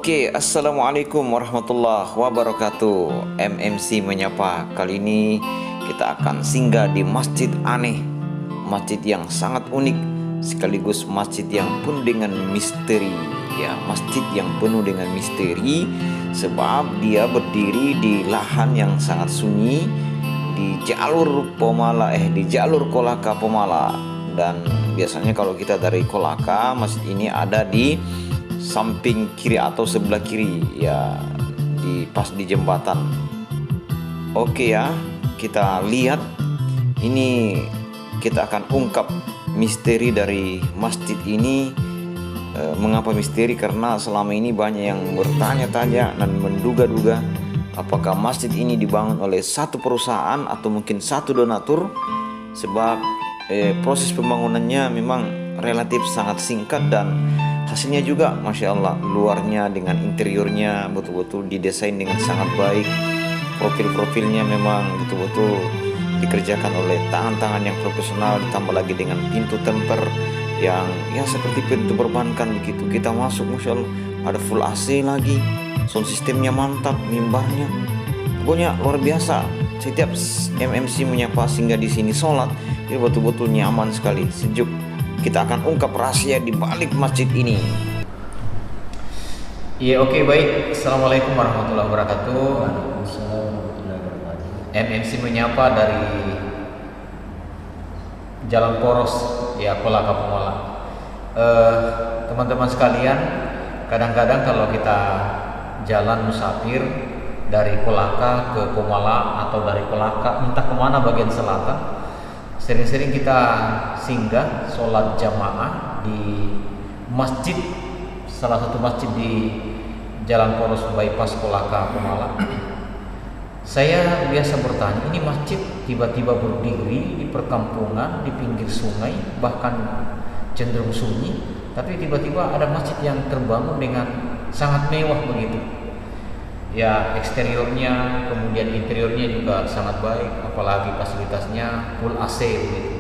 Oke, assalamualaikum warahmatullahi wabarakatuh. MMC menyapa. Kali ini kita akan singgah di masjid aneh, masjid yang sangat unik, sekaligus masjid yang penuh dengan misteri. Ya, masjid yang penuh dengan misteri, sebab dia berdiri di lahan yang sangat sunyi, di jalur di jalur Kolaka Pomala. Dan biasanya kalau kita dari Kolaka, masjid ini ada di samping kiri atau sebelah kiri, ya, pas di jembatan. Oke ya, kita lihat ini, kita akan ungkap misteri dari masjid ini. Mengapa misteri? Karena selama ini banyak yang bertanya-tanya dan menduga-duga apakah masjid ini dibangun oleh satu perusahaan atau mungkin satu donatur, sebab proses pembangunannya memang relatif sangat singkat dan hasilnya juga Masya Allah, luarnya dengan interiornya betul-betul didesain dengan sangat baik. Profil-profilnya memang betul-betul dikerjakan oleh tangan-tangan yang profesional, ditambah lagi dengan pintu temper yang ya seperti pintu perbankan begitu. Kita masuk Masya Allah, ada full AC lagi, sound sistemnya mantap, mimbarnya pokoknya luar biasa. Setiap MMC menyapa singgah di sini sholat, ini betul-betul nyaman sekali, sejuk. Kita akan ungkap rahasia di balik masjid ini. Iya, oke, baik. Assalamualaikum warahmatullahi wabarakatuh. MMC menyapa dari Jalan Poros, ya, Kolaka Pomala. Teman-teman sekalian, kadang-kadang kalau kita jalan musafir dari Kolaka ke Pomala atau dari Kolaka entah kemana bagian selatan, sering-sering kita singgah sholat jamaah di masjid, salah satu masjid di Jalan Poros Bypass Kolaka Pomala. Saya biasa bertanya, ini masjid tiba-tiba berdiri di perkampungan, di pinggir sungai, bahkan cenderung sunyi, tapi tiba-tiba ada masjid yang terbangun dengan sangat mewah begitu. Ya, eksteriornya, kemudian interiornya juga sangat baik, apalagi fasilitasnya full AC begitu.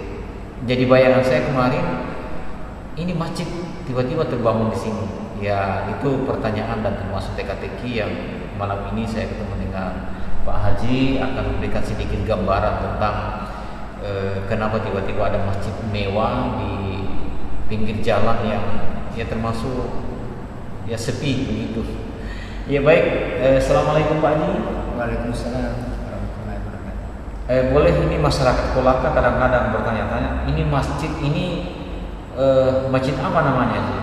Jadi bayangan saya kemarin, ini masjid tiba-tiba terbangun di sini. Ya, itu pertanyaan dan termasuk teka-teki yang malam ini saya ketemu dengan Pak Haji akan memberikan sedikit gambaran tentang kenapa tiba-tiba ada masjid mewah di pinggir jalan yang ya termasuk ya sepi begitu. Ya, baik. Assalamualaikum Pak Haji. Waalaikumsalam warahmatullahi wabarakatuh. Boleh, ini masyarakat Kolaka kadang-kadang bertanya-tanya, ini masjid ini masjid apa namanya sih?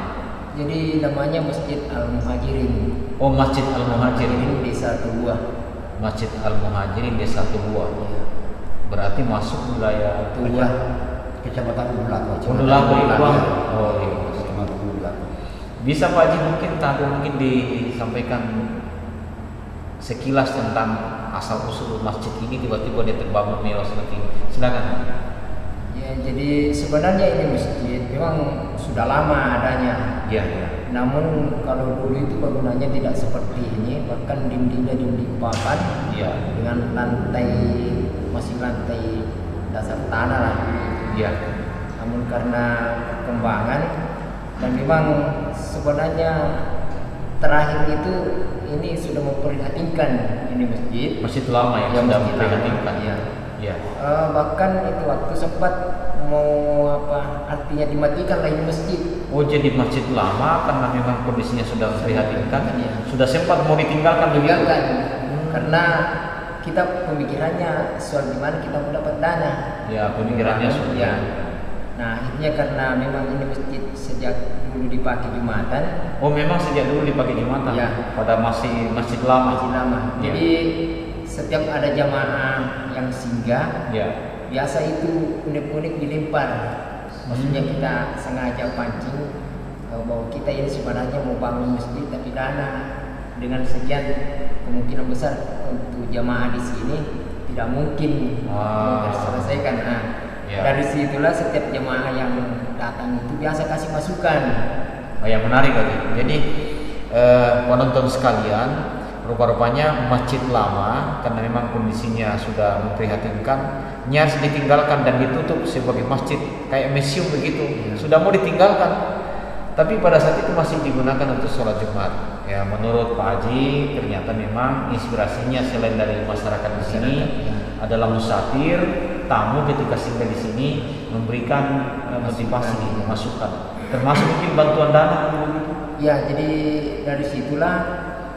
Jadi namanya Masjid Al-Muhajirin. Oh, Masjid Al-Muhajirin. Ini Desa Tubuah. Masjid Al-Muhajirin Desa Tubuah. Ya. Berarti masuk wilayah Tubuah, Kecamatan Undulago. Undulago itu. Oh iya. Kecamatan Undulago. Bisa Pak Haji mungkin disampaikan sekilas tentang asal usul masjid ini tiba-tiba dia terbangun mewah seperti ini. Silakan. Ya, jadi sebenarnya ini masjid memang sudah lama adanya. Ya. Namun kalau dulu itu bangunannya tidak seperti ini, bahkan dindingnya dinding papan, Ya. dengan lantai masih lantai dasar tanah lah. Ya. Namun karena perkembangan dan memang sebenarnya terakhir itu ini sudah memprihatinkan ini masjid. Masjid lama ya, sudah memprihatinkan. Ya. Ya. Bahkan itu waktu sempat mau artinya dimatikan lah ini masjid. Oh, jadi masjid lama karena memang kondisinya sudah memprihatinkan. Ya. Sudah sempat mau ditinggalkan begitu. Karena kita pemikirannya soal gimana kita mendapat dana. Ya, pemikirannya sudah. Ya. Nah, akhirnya karena memang ini masjid sejak dulu dipakai Jumatan. Oh, memang sejak dulu dipakai Jumatan. Ya. Pada masih masjid lama. Masjid lama. Ya. Jadi setiap ada jamaah yang singgah, Ya. biasa itu unik-unik dilempar. Maksudnya kita sengaja pancing bahwa kita ini sebenarnya mau bangun masjid, tapi dana dengan sekian kemungkinan besar untuk jamaah di sini tidak mungkin terselesaikan. Nah, Ya. dari situlah setiap jamaah yang datang itu biasa kasih masukan. Oh, yang menarik tadi. Jadi penonton sekalian, rupa-rupanya masjid lama karena memang kondisinya sudah memprihatinkan, nyaris ditinggalkan dan ditutup sebagai masjid kayak museum begitu. Sudah mau ditinggalkan, Tapi pada saat itu masih digunakan untuk sholat Jumat. Ya, menurut Pak Haji ternyata memang inspirasinya selain dari masyarakat di sini adalah musafir, tamu ketika singgah di sini memberikan motivasi, masukan, termasuk mungkin bantuan dana begitu. Ya, jadi dari situlah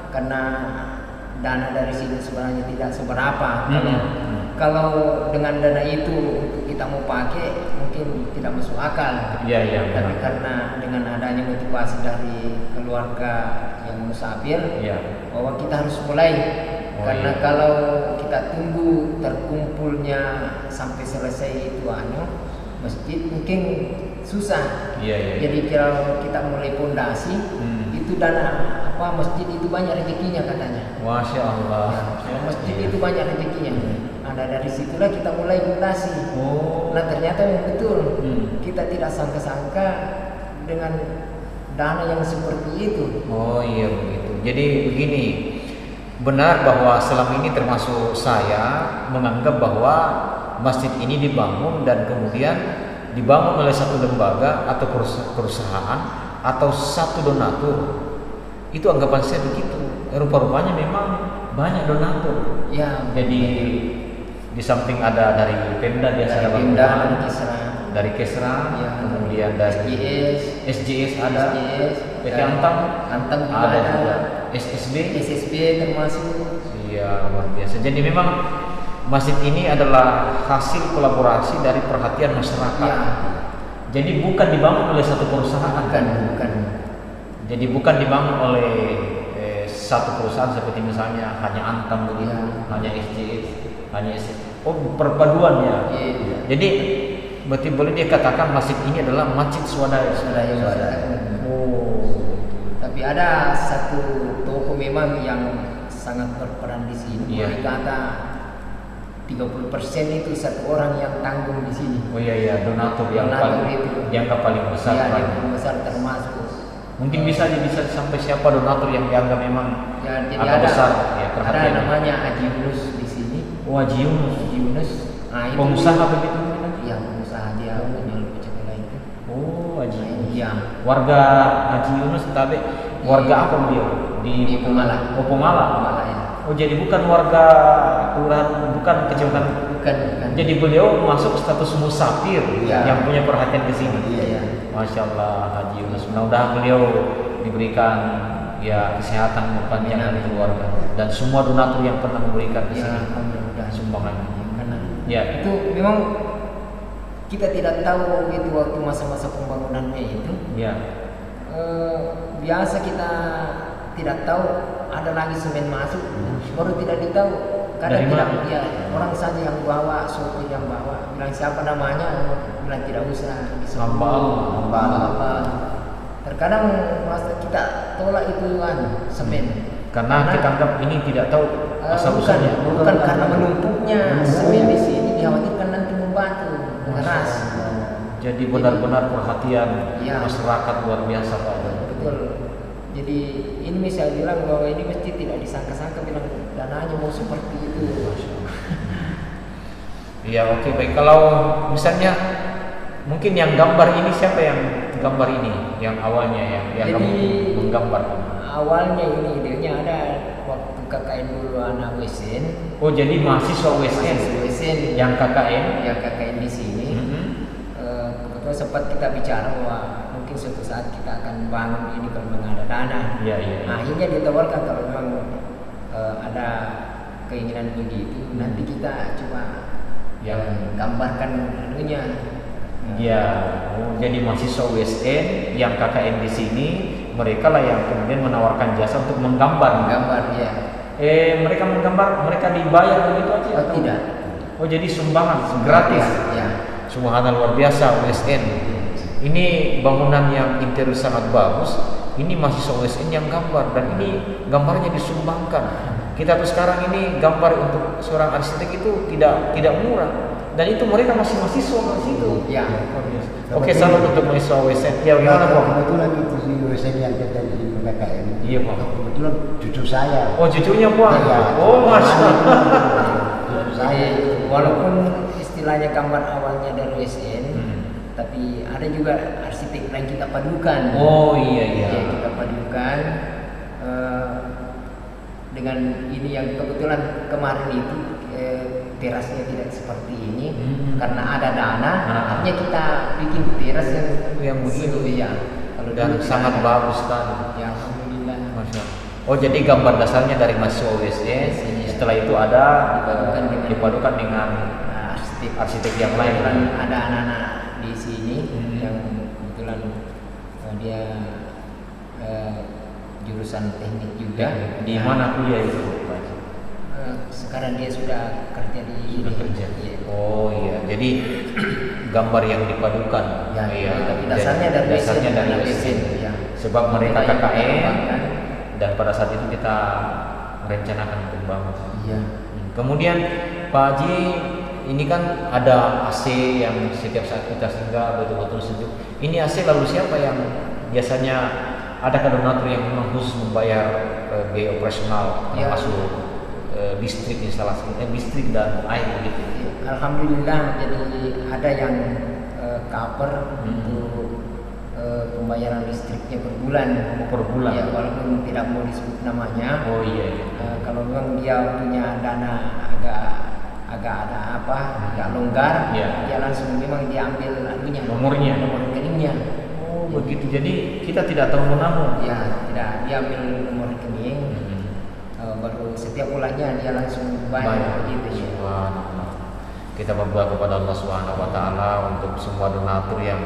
karena dana dari sini sebenarnya tidak seberapa. Kalau dengan dana itu untuk kita mau pakai mungkin tidak masuk akal. Iya. Tapi karena dengan adanya motivasi dari keluarga yang musafir, bahwa kita harus mulai. Karena kalau kita tunggu terkumpulnya sampai selesai itu masjid mungkin susah. Jadi kalau kita mulai pondasi, itu dana masjid itu banyak rezekinya katanya. Masya Allah. Masjid itu banyak rezekinya. Nah, dari situlah kita mulai pondasi. Nah, ternyata yang betul kita tidak sangka-sangka dengan dana yang seperti itu. Oh iya begitu. Jadi begini, benar bahwa selama ini termasuk saya menganggap bahwa masjid ini dibangun dan kemudian dibangun oleh satu lembaga atau perusahaan atau satu donatur. Itu anggapan saya begitu. Rupa-rupanya memang banyak donatur. Ya. Jadi di samping ada dari Pemda biasa dari Kesra, kemudian dari SJS ada, PT Antam ada juga, SSB termasuk. Iya, luar biasa. Jadi memang masjid ini adalah hasil kolaborasi dari perhatian masyarakat. Jadi bukan dibangun oleh satu perusahaan, bukan. Jadi bukan dibangun oleh satu perusahaan seperti misalnya hanya Antam begitu, hanya SJS, hanya perpaduannya. Jadi berarti boleh dia katakan masjid ini adalah masjid swadaya. Tapi ada satu toko memang yang sangat berperan di sini. Boleh kata 30% itu satu orang yang tanggung di sini. Oh iya, donatur yang dianggap paling besar. Yang paling besar termasuk. Mungkin bisa sampai siapa donatur yang dianggap memang jadi agak besar ya perhatian. Ada namanya Haji Yunus di sini. Oh, Haji Yunus. Nah, pengusaha begitu? Iya, pengusaha dia menjual cokola itu. Oh, Haji Yunus. Iya. Warga Haji Yunus tapi warga apa beliau? Di Pemala. Oh, Pemala. Ya. Oh, jadi bukan warga kelurahan, bukan kecamatan. Bukan. Jadi beliau masuk status musafir yang punya perhatian ke sini. Iya. Masya Allah, Haji Yunus. Mudah-mudahan beliau diberikan kesehatan panjang dari keluarga dan semua donatur yang pernah memberikan di sini sumbangan. Ya, itu memang kita tidak tahu itu waktu masa-masa pembangunannya itu. Biasa kita tidak tahu ada lagi semen masuk, baru tidak ditahu. Kadang tidak orang saja yang bawa, sopir yang bawa, bilang siapa namanya, bilang tidak usah. Hamba. Terkadang masa kita tolak itu semen. Karena kita anggap ini tidak tahu asal usulnya. Bukan karena menumpuknya semen di sini dikhawatirkan nanti membatu, mengeras. Jadi benar-benar perhatian masyarakat luar biasa Pak. Betul. Jadi ini saya bilang bahwa ini mesti tidak disangka-sangka bilang dananya mau seperti itu. Iya, oke, baik. Kalau misalnya mungkin yang gambar ini siapa yang gambar ini? Yang awalnya yang menggambar. Awalnya ini idenya ada waktu KKN dulu anak WSN. Oh, jadi mahasiswa WSN yang KKN di sini. Kebetulan sempat kita bicara bahwa mungkin suatu saat kita akan bangun ini kalau memang ada dana. Nah, akhirnya ditawarkan kalau memang ada keinginan begitu, nanti kita coba gambarkan anunya. Jadi mahasiswa WSN yang KKN di sini, mereka lah yang kemudian menawarkan jasa untuk menggambar. Mereka menggambar, mereka dibayar begitu aja? Oh, tidak. Oh, jadi sumbangan gratis. Subhanallah, luar biasa WSN. Ini bangunan yang interior sangat bagus. Ini mahasiswa WSN yang gambar dan ini gambarnya disumbangkan. Kita tuh sekarang ini gambar untuk seorang arsitek itu tidak murah. Dan itu mereka masih mahasiswa di situ. Oke, salut untuk mahasiswa WSN. Gimana Pak? Kebetulan itu si WSN yang kerja di PKKN. Iya Pak. Kebetulan cucu saya. Oh, cucunya Pak. Oh, Masya Allah. Jadi walaupun istilahnya gambar awalnya dari WSN, tapi ada juga arsitek lain kita padukan. Oh iya iya. Ya, kita padukan dengan ini yang kebetulan kemarin itu terasnya tidak seperti ini karena ada dana, artinya kita bikin teras yang begitu ya. Kalau dan dulu sangat tidak ada. bagus kan. Ya alhamdulillah. Masya Allah. Oh jadi gambar dasarnya dari mahasiswa USE, setelah itu ada dipadukan dengan arsitek yang lain. Kebetulan ada anak-anak di sini yang kebetulan dia jurusan teknik juga. Di mana kuliah itu? Sekarang dia sudah kerja di Sudah kerja. Iya. Oh iya, jadi gambar yang dipadukan. Ya, iya. tapi dasarnya dari dasarnya dari anak USE. mesin, ya. Sebab mereka Mereka yang KKN mengembangkan. dan pada saat itu kita merencanakan untuk bangun. Iya. Kemudian Pak Haji, ini kan ada AC yang setiap saat kita singgah betul-betul sejuk. Ini AC lalu siapa yang biasanya ada donatur yang memang khusus membayar biaya operasional Ya. termasuk listrik instalasi listrik dan air begitu. Alhamdulillah, jadi ada yang cover untuk pembayaran listriknya per bulan. Per bulan. Ya, walaupun tidak mau disebut namanya. Oh iya. Kalau memang dia punya dana agak longgar, Ya. dia langsung memang dia ambil anunya, nomor rekeningnya. Oh begitu. Jadi kita tidak tahu menabung. Ya, tidak, dia ambil nomor rekening. Baru setiap bulannya dia langsung bayar begitu ya. Subhanallah. Kita berdoa kepada Allah Subhanahu wa taala untuk semua donatur yang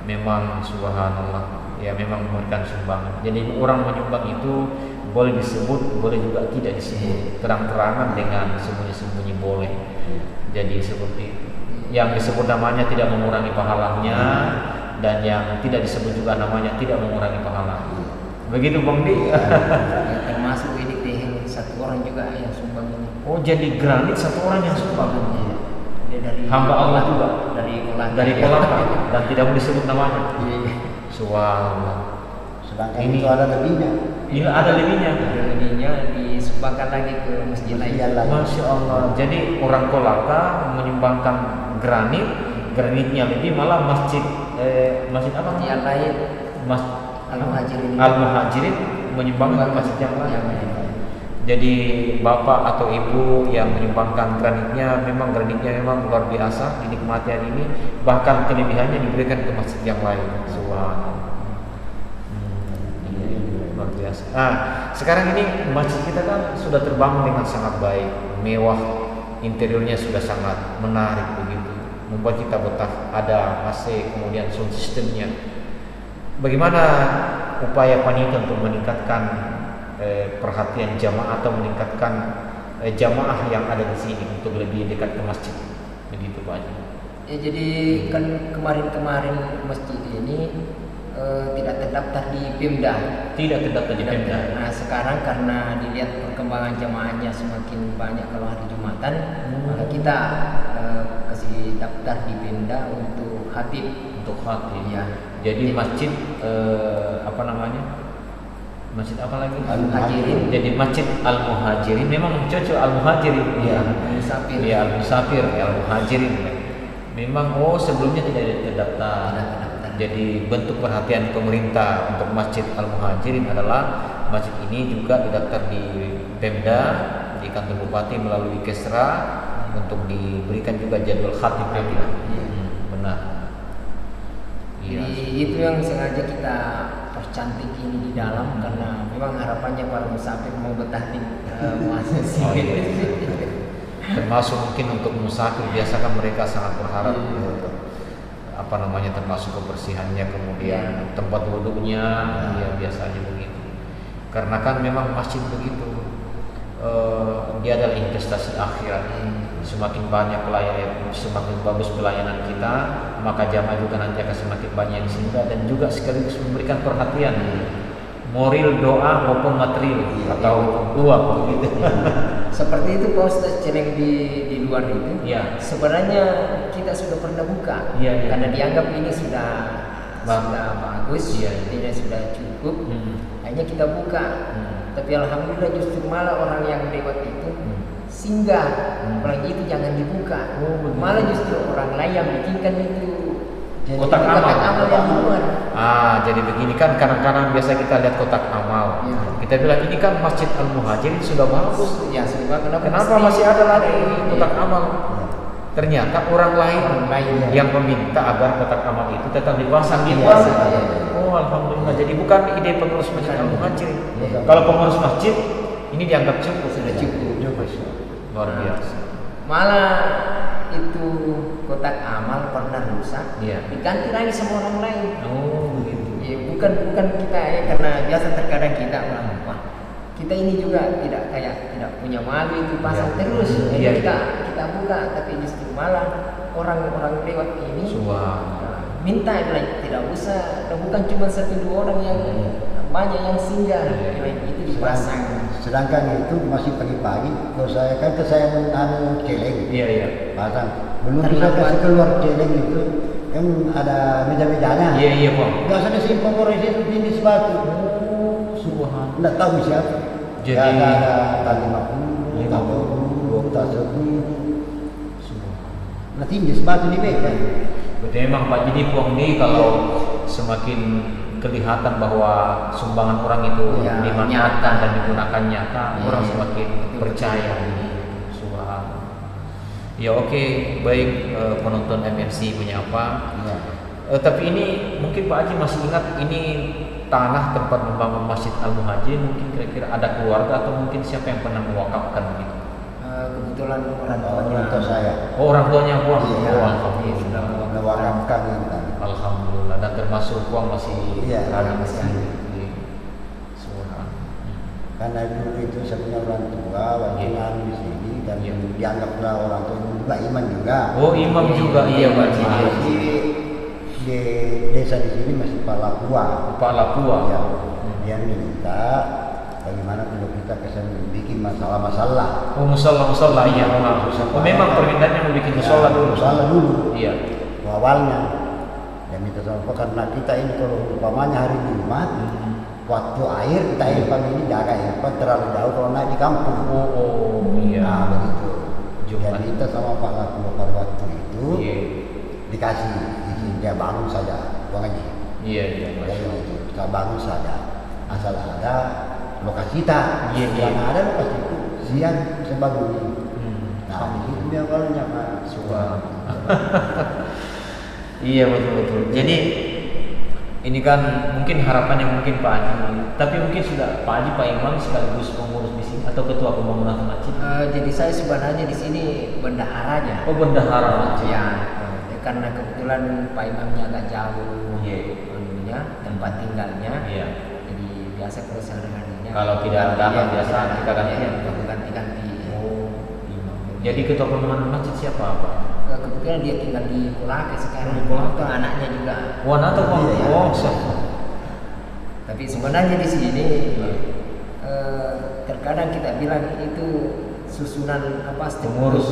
memang subhanallah ya memang memberikan sumbangan. Jadi orang menyumbang itu boleh disebut, boleh juga tidak disebut. Terang-terangan dengan sembunyi-sembunyi boleh. Jadi seperti yang disebut namanya tidak mengurangi pahalanya dan yang tidak disebut juga namanya tidak mengurangi pahala. Begitu Bang Di. Ya, termasuk ini satu orang juga yang sumbang ini. Oh jadi granit satu orang yang sumbang. Iya. Dia dari Hamba Allah juga dari Kolaka dan tidak mau disebut namanya. Iya. Sedangkan Ini- itu ada lebihnya. Ini ada lebihnya. Ada ininya disumbangkan lagi ke masjid lain. Masjid lain. Masya Allah. Jadi orang Kolaka menyumbangkan granitnya lebih malah masjid apa namanya? Yang lain Mas Al-Muhajirin. Al-Muhajirin menyumbangkan masjid yang lain. Jadi bapak atau ibu yang menyumbangkan granitnya memang luar biasa dinikmati hari ini, bahkan kelebihannya diberikan ke masjid yang lain. Subhanallah. Luar biasa. Nah, sekarang ini masjid kita kan sudah terbangun dengan sangat baik, mewah, interiornya sudah sangat menarik begitu, membuat kita betah. Ada AC, kemudian sound systemnya. Bagaimana upaya panitia untuk meningkatkan perhatian jamaah atau meningkatkan jamaah yang ada di sini untuk lebih dekat ke masjid, begitu Pak Haji? Ya, jadi kan kemarin masjid ini tidak terdaftar di Pemda. Tidak terdaftar di Pemda. Nah sekarang karena dilihat perkembangan jamaahnya semakin banyak kalau hari Jumatan, maka kita kasih daftar di Pemda untuk khatib. Untuk khatib. Ya. Jadi masjid apa namanya? Masjid apa lagi? Al-Muhajirin. Jadi Masjid Al-Muhajirin memang cocok Al-Muhajirin. Iya, Al-Musafir. Iya, Al-Musafir, Al-Muhajirin. Memang sebelumnya tidak terdaftar. Tidak terdaftar. Jadi bentuk perhatian pemerintah untuk Masjid Al-Muhajirin adalah masjid ini juga didaftar di Pemda, di kantor bupati melalui Kesra untuk diberikan juga jadwal khatib Pemda. Benar. Iya. Jadi itu yang sengaja kita percantik ini di dalam karena memang harapannya para musafir mau betah di masjid. Oh, iya. Termasuk mungkin untuk musafir biasa kan mereka sangat berharap apa namanya termasuk kebersihannya, kemudian tempat duduknya, ya biasanya begitu. Karena kan memang masjid begitu, dia adalah investasi akhirat. Semakin banyak pelayan, semakin bagus pelayanan kita, maka jamaah juga nanti akan semakin banyak yang singgah dan juga sekaligus memberikan perhatian, moral, doa maupun material atau uang begitu. Seperti itu Pak Ustaz Celeng di luar itu. Ya. Sebenarnya kita sudah pernah buka. Iya, iya. Karena dianggap ini sudah bagus, Iya. ini sudah cukup. Akhirnya kita buka. Tapi alhamdulillah justru malah orang yang lewat itu singgah. Apalagi itu jangan dibuka. Malah justru orang lain yang bikinkan itu Kotak amal. Kotak amal yang di luar. Jadi begini kan kadang-kadang biasa kita lihat kotak amal. Ya. Kita bilang ini kan Masjid Al-Muhajirin sudah bagus. Ya, sebab Kenapa masih ada lagi kotak amal? Ternyata orang lain yang meminta agar kotak amal itu tetap dipasang di luar. Oh, alhamdulillah. Jadi bukan ide pengurus Masjid Al-Muhajirin. Kalau pengurus masjid ini dianggap cukup. Sudah cukup. Luar biasa. Malah itu kotak amal pernah rusak, Iya. diganti lagi sama orang lain. Oh, begitu. Ya, bukan kita ya, karena biasa terkadang kita wah, kita ini juga tidak punya malu itu pasang Iya. terus. Jadi Iya. kita buka, tapi justru malah orang-orang lewat ini minta bilang tidak usah, dan bukan cuma 1-2 orang yang banyak yang singgah, Iya. bilang itu dipasang. Sedangkan itu masih pagi-pagi. Kalau saya kan saya anu celeng, Iya. pasang. Belum bisa kasih keluar celeng itu kan ada meja-mejanya. Iya, Pak. Biasanya simpang orang itu tinggi sebatu. Subhanallah. Tidak tahu siapa. Jadi- ada tak 50, tak 20, tak 10. Nah tinggi sebatu di meja. Berarti memang Pak Jadi Puang ini kalau semakin kelihatan bahwa sumbangan orang itu Ya, dimanfaatkan nyata. dan digunakan nyata, Iya. orang semakin percaya. Subhanallah. Ya oke, baik penonton MMC punya apa? Ya. Tapi ini mungkin Pak Haji masih ingat ini tanah tempat membangun Masjid Al-Muhajirin, mungkin kira-kira ada keluarga atau mungkin siapa yang pernah mewakafkan gitu? Kebetulan orang Orang tua saya Oh, orang tuanya Puang. Iya. Oh, alhamdulillah. sudah mewaramkan ini. Alhamdulillah, dan termasuk Puang masih Iya, ada masih masih. ada. Iya. Subhanallah. Karena dulu itu saya punya orang tua waktu Iya. anu di sini dan Iya. dianggaplah orang tua juga iman juga. Oh, imam juga iya Pak Haji. Masih di desa di sini masih Palapua. Pak Lapua. Ya, dia minta bagaimana kalau kita kesana bikin masalah-masalah. Oh, musola iya. Oh, memang permintaannya mau bikin musola dulu. Musola dulu. Iya. Awalnya dia minta sama Pak, karena kita ini kalau umpamanya hari Jumat waktu air kita air ini jaga ya Pak terlalu jauh kalau naik di kampung. Oh, iya. Nah begitu. Dia Jumat. minta sama Pak Laku pada waktu itu Iya. dikasih izin dia bangun saja uang aja. Iya. Ya itu kita bangun saja asal ada lokasi kita. Iya, iya. Karena ada lokasi itu siang bisa bangun. Nah Hmm. itu dia awalnya Pak. Iya betul. Jadi ini kan mungkin harapannya mungkin Pak Haji, tapi mungkin sudah Pak Haji Pak Imam sekaligus pengurus di sini atau ketua pembangunan masjid. Jadi saya sebenarnya di sini bendaharanya. Oh, bendahara masjid. Ya, karena kebetulan Pak Imamnya agak jauh, Iya. anunya, tempat tinggalnya. Iya. Jadi biasa kalau sehari-harinya. Kalau tidak ada apa, biasa kita gantian. Aku ganti-ganti. Oh, imam. Jadi ketua pembangunan masjid siapa Pak? Kebetulan dia tinggal di Kolaka sekarang. Di Kolaka. Itu anaknya juga. Wan atau Pak? Iya. Oh, siapa? Tapi sebenarnya di sini terkadang kita bilang itu susunan apa pengurus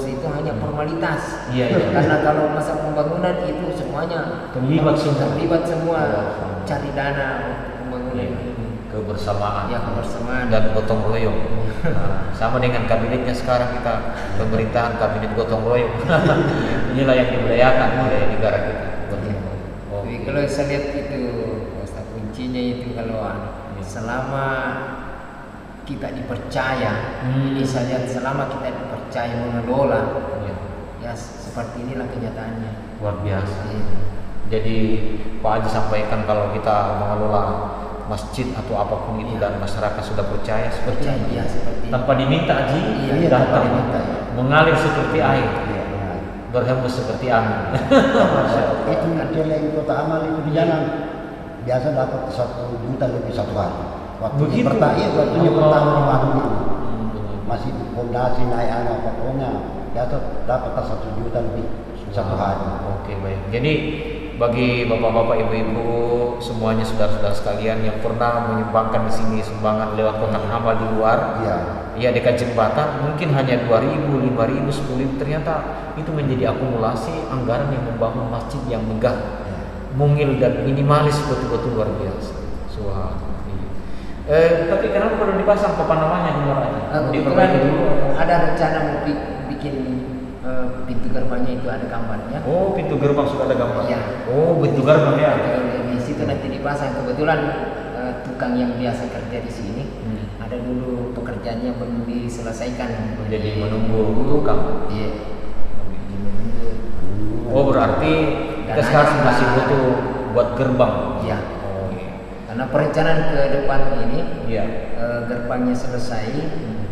itu hanya formalitas. Iya, iya. Karena kalau masa pembangunan itu semuanya Terlibat semua. cari dana untuk pembangunan Iya. ini. Kebersamaan. Ya, kebersamaan. Dan gotong royong. Nah, sama dengan kabinetnya sekarang kita pemerintahan kabinet gotong royong. Inilah yang dimuliakan oleh negara kita. Gotong royong. Oh, Tapi kalau saya lihat itu kata kuncinya itu kalau selama kita dipercaya, ini saya lihat selama kita dipercaya mengelola, iya. ya seperti inilah kenyataannya. Luar biasa. Iya. Jadi Pak Haji sampaikan kalau kita mengelola masjid atau apapun itu Iya. dan masyarakat sudah percaya seperti Percaya, itu. ya, seperti itu. Tanpa diminta Haji Iya, datang tanpa diminta, ya. mengalir seperti air, Iya, benar. berhembus seperti angin. Itu celeng kota amal itu di jalan biasa dapat 1 juta lebih satu hari. Begitu? Waktunya Oh. pertama dibangun itu benar. masih fondasi naik anak pokoknya biasa dapat 1 juta lebih satu hari. Oke, baik. Jadi bagi bapak-bapak, ibu-ibu, semuanya saudara-saudara sekalian yang pernah menyumbangkan di sini sumbangan lewat kotak amal di luar, Iya. ya dekat jembatan mungkin hanya 2.000, 5.000, 10.000, ternyata itu menjadi akumulasi anggaran yang membangun masjid yang megah, Iya. mungil dan minimalis, betul-betul luar biasa. Subhanallah. Tapi kenapa perlu dipasang papan namanya di luar aja? Kebetulan Diperbaiki dulu. ada rencana mau bikin pintu gerbangnya itu ada gambarnya. Oh, pintu gerbang sudah ada gambar. Iya. Oh, pintu gerbang ya. Di situ nanti dipasang. Kebetulan tukang yang biasa kerja di sini ada dulu pekerjaannya belum diselesaikan. Jadi menunggu tukang. Iya. Menunggu. Oh, berarti kita Dan sekarang ada masih butuh buat gerbang. Iya. Oh, iya. Karena perencanaan ke depan ini Iya. gerbangnya selesai,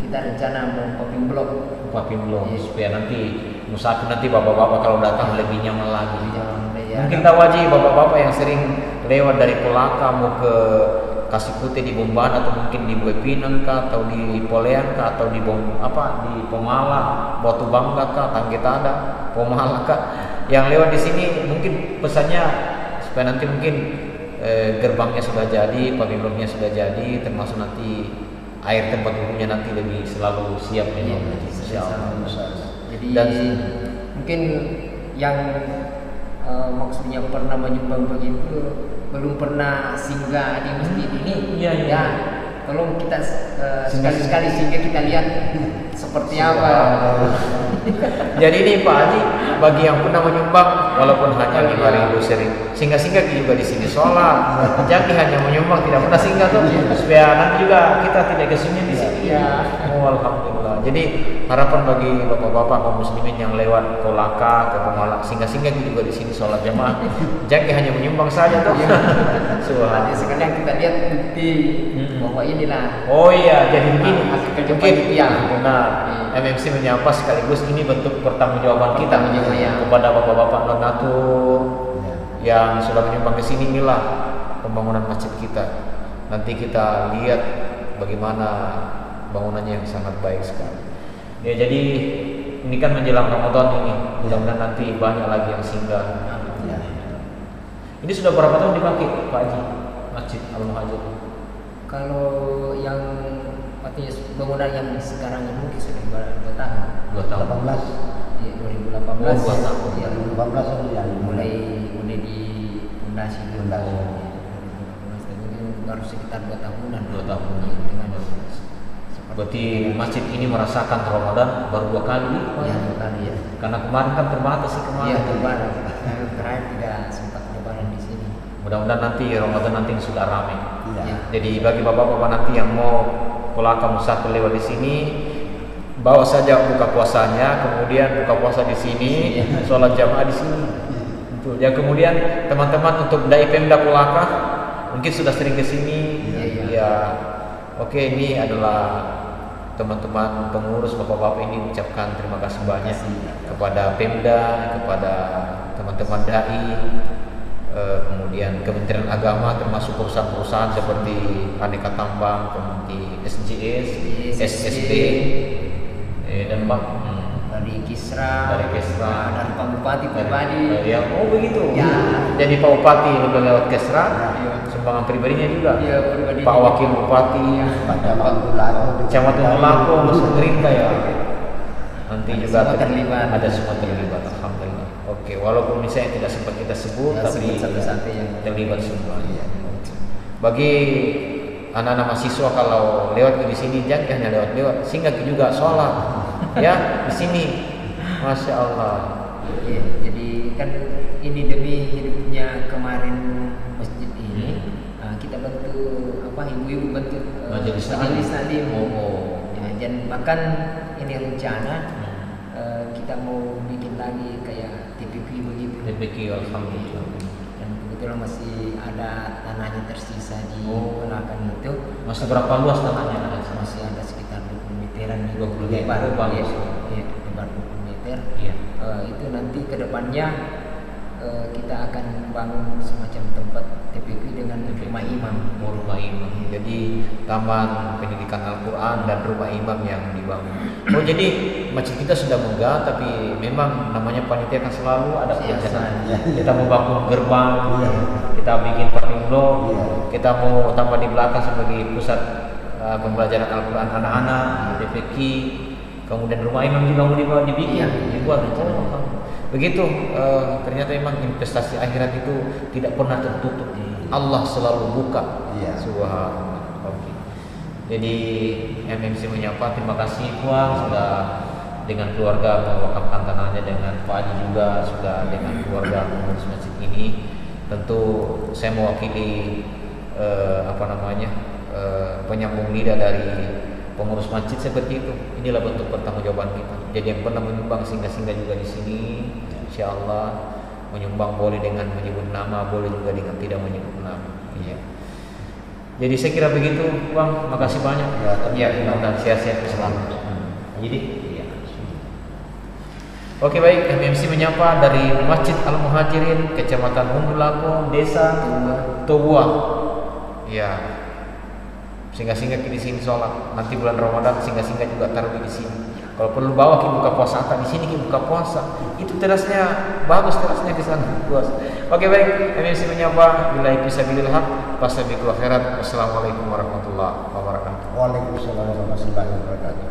kita rencana mau popping block. Paving block Iya. supaya nanti musafir nanti bapak-bapak kalau datang lebih nyaman lagi. Ya, Mungkin tahu aja bapak-bapak yang sering lewat dari Kolaka mau ke Kasih Putih di Bomban atau mungkin di Buepinang kah atau di Polean kah atau di di Pomala, Batu Bangga kah, Tanggetada, Pomala kah, yang lewat di sini mungkin pesannya supaya nanti mungkin gerbangnya sudah jadi, paving blocknya sudah jadi, termasuk nanti air tempat duduknya nanti lebih selalu siap Iya, memang. Insyaallah. Jadi Dan mungkin yang maksudnya pernah menyumbang begitu belum pernah singgah di masjid ini, Iya, iya. ya tolong kita sekali-sekali singgah kita lihat seperti apa. jadi ini Pak Haji, bagi yang pernah menyumbang walaupun hanya 5.000 sering singgah-singgah juga di sini sholat. Jadi hanya menyumbang tidak pernah singgah tuh supaya nanti juga kita tidak kesunyian di sini. Iya. Oh, alhamdulillah. Jadi harapan bagi bapak-bapak kaum muslimin yang lewat Kolaka ke Pemala singgah-singgah juga di sini sholat jamaah. Jadi hanya menyumbang saja tuh. Nanti Subhanallah. sekalian kita lihat bukti bahwa inilah. Oh iya, jadi begini. Hasil kerja Mungkin panitia. benar. MMC menyapa sekaligus ini bentuk pertanggungjawaban kita Pertanggungjawaban, ya. kepada bapak-bapak donatur yang sudah menyumbang ke sini. Inilah pembangunan masjid kita. Nanti kita lihat bagaimana bangunannya yang sangat baik sekali. Ya, jadi ini kan menjelang Ramadan ini. Mudah-mudahan nanti banyak lagi yang singgah. Ya. Ini sudah berapa tahun dipakai Pak Haji? Masjid Al-Muhajir. Kalau yang artinya bangunan yang sekarang ini mungkin sudah 2 tahun. 2 tahun. 18. Iya, 2018. Oh, 2 tahun. Iya. 2018 ini yang mulai di pondasi dulu. Pondasi. Mungkin baru sekitar 2 tahunan. 2 tahun. Dengan Berarti masjid ini merasakan Ramadan baru 2 kali. Oh ya, 2 kali ya. Karena kemarin kan terbatas sih kemarin. Iya, lebaran. Terakhir tidak sempat lebaran di sini. Mudah-mudahan nanti Ramadan nanti sudah ramai. Iya. Ya. Jadi bagi bapak-bapak nanti yang mau Kolaka musafir lewat di sini, bawa saja buka puasanya, kemudian buka puasa di sini, sholat jamaah di sini. Betul. Ya, kemudian teman-teman untuk dai Pemda Kolaka mungkin sudah sering ke sini. Iya. Ya, oke, ini adalah teman-teman pengurus bapak-bapak ini ucapkan terima kasih banyak kepada Pemda, kepada teman-teman dai, kemudian Kementerian Agama termasuk perusahaan-perusahaan seperti Aneka Tambang, kemudian SJS, SSB, dan Dari Kisra, dari Kesra, dari Pak Bupati pribadi. ya, oh begitu. Ya. Jadi Pak Bupati udah lewat Kesra, Iya. sumbangan pribadinya juga. Iya, pribadi. Pak Wakil Bupati, Pak Camat Tulako. Kecamatan Melako, masuk gerindra ya. Nanti Ada juga semua terlibat. Ada semua terlibat, alhamdulillah. Oke, walaupun misalnya tidak sempat kita sebut, Ya, tapi sebut satu-satu yang terlibat semua. Bagi anak-anak mahasiswa kalau lewat di sini jangan hanya lewat-lewat, singgah juga sholat. Ya, di sini, masya Allah. Iya, jadi kan ini demi hidupnya kemarin masjid ini, kita bantu ibu-ibu bantu Majelis taklim. Oh. Ya, dan bahkan ini rencana kita mau bikin lagi kayak TPQ begitu. TPQ, alhamdulillah. Dan kebetulan masih ada tanahnya tersisa di Oh. belakang itu. Masih berapa luas tanahnya? Masih ada sekitar 20 meteran. 20 lebar. meter, bagus. Iya, lebar 20 meter. Iya. Itu nanti ke depannya kita akan bangun semacam tempat TPQ dengan rumah imam. Oh, rumah imam. Jadi taman pendidikan Al-Quran dan rumah imam yang dibangun. Oh, jadi masjid kita sudah megah, tapi memang namanya panitia kan selalu ada perencanaan. Kita mau bangun gerbang, kita bikin paving block, kita mau tambah di belakang sebagai pusat pembelajaran Al-Quran anak-anak, TPQ, kemudian rumah imam juga mau dibikin, dibuat. Begitu, ternyata memang investasi akhirat itu tidak pernah tertutup. Allah selalu buka. Subhanallah. Oke. Jadi MMC menyapa, terima kasih Puang sudah dengan keluarga mewakafkan tanahnya, dengan Pak Haji juga sudah dengan keluarga mengurus masjid ini. Tentu saya mewakili penyambung lidah dari pengurus masjid seperti itu. Inilah bentuk pertanggungjawaban kita. Jadi yang pernah menyumbang singgah-singgah juga di sini, insya Allah menyumbang boleh dengan menyebut nama, boleh juga dengan tidak menyebut nama. Iya. Jadi saya kira begitu, Bang. Makasih banyak. Ya, mudah-mudahan sehat-sehat selalu. Jadi, iya. Oke, baik. MMC menyapa dari Masjid Al Muhajirin, Kecamatan Undulago, Desa Tobuah. Ya. Singgah-singgah di sini sholat. Nanti bulan Ramadan singgah-singgah juga taruh di sini. Kalau perlu bawa kita buka puasa, di sini kita buka puasa. Itu terasnya bagus, terasnya di sana. Luas. Oke, baik. MMC menyapa. Billahi fisabilillah haq. Fastabiqul khairat. Wassalamualaikum warahmatullahi wabarakatuh. Waalaikumsalam warahmatullahi wabarakatuh.